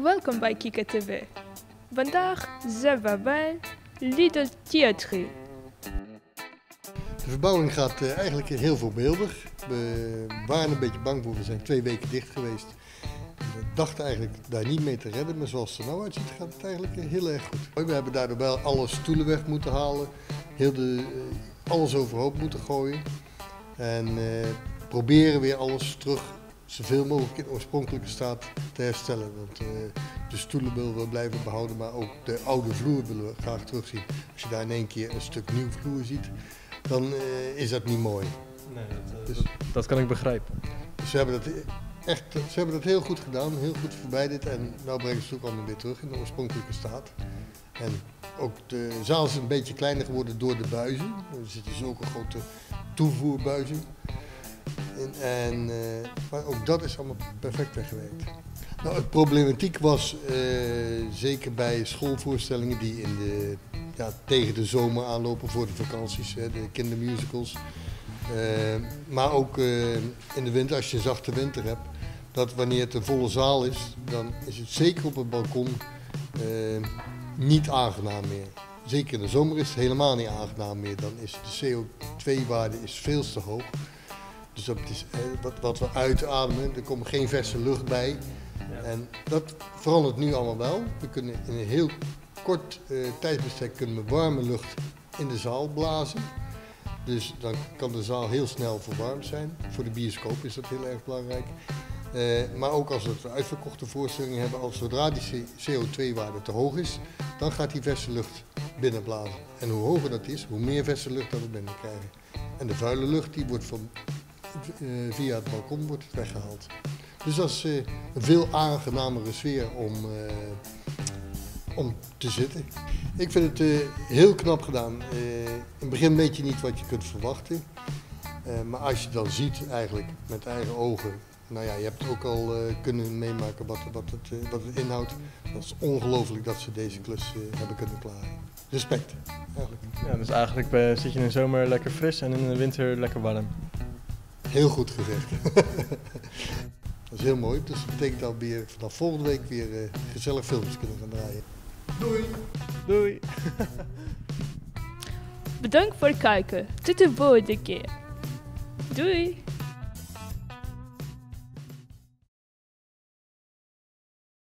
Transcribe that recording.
Welkom bij Kika TV. Vandaag zijn we bij Lidl Theatre. De verbouwing gaat eigenlijk heel voorbeeldig. We waren een beetje bang voor, we zijn 2 weken dicht geweest. We dachten eigenlijk daar niet mee te redden, maar zoals het er nou uitziet gaat het eigenlijk heel erg goed. We hebben daardoor wel alle stoelen weg moeten halen, alles overhoop moeten gooien. En proberen weer alles terug zoveel mogelijk in oorspronkelijke staat te herstellen. Want de stoelen willen we blijven behouden, maar ook de oude vloer willen we graag terugzien. Als je daar in één keer een stuk nieuw vloer ziet, dan is dat niet mooi. Nee, dat kan ik begrijpen. Dus ze hebben dat heel goed gedaan, heel goed verwijderd en nu brengen ze het ook allemaal weer terug in de oorspronkelijke staat. En ook de zaal is een beetje kleiner geworden door de buizen. Er zitten zulke grote toevoerbuizen. Maar ook dat is allemaal perfect weggewerkt. Nou, het problematiek was zeker bij schoolvoorstellingen die tegen de zomer aanlopen voor de vakanties, de kindermusicals. Maar ook in de winter, als je een zachte winter hebt, dat wanneer het een volle zaal is, dan is het zeker op het balkon niet aangenaam meer. Zeker in de zomer is het helemaal niet aangenaam meer. Dan is de CO2-waarde veel te hoog. Dus dat is wat we uitademen, er komt geen verse lucht bij. Ja. En dat verandert nu allemaal wel. We kunnen in een heel kort tijdsbestek warme lucht in de zaal blazen. Dus dan kan de zaal heel snel verwarmd zijn. Voor de bioscoop is dat heel erg belangrijk. Maar ook als we uitverkochte voorstellingen hebben, zodra die CO2-waarde te hoog is, dan gaat die verse lucht binnenblazen. En hoe hoger dat is, hoe meer verse lucht dat we binnenkrijgen. En de vuile lucht die wordt via het balkon wordt weggehaald. Dus dat is een veel aangenamere sfeer om te zitten. Ik vind het heel knap gedaan. In het begin weet je niet wat je kunt verwachten. Maar als je dan ziet eigenlijk met eigen ogen, nou ja, je hebt ook al kunnen meemaken wat het inhoudt. Dat is ongelooflijk dat ze deze klus hebben kunnen klaren. Respect, eigenlijk. Ja, dus eigenlijk zit je in de zomer lekker fris en in de winter lekker warm. Heel goed gezegd. Dat is heel mooi, dus dat betekent dat we weer vanaf volgende week weer gezellig films kunnen gaan draaien. Doei! Doei! Bedankt voor het kijken. Tot de volgende keer. Doei!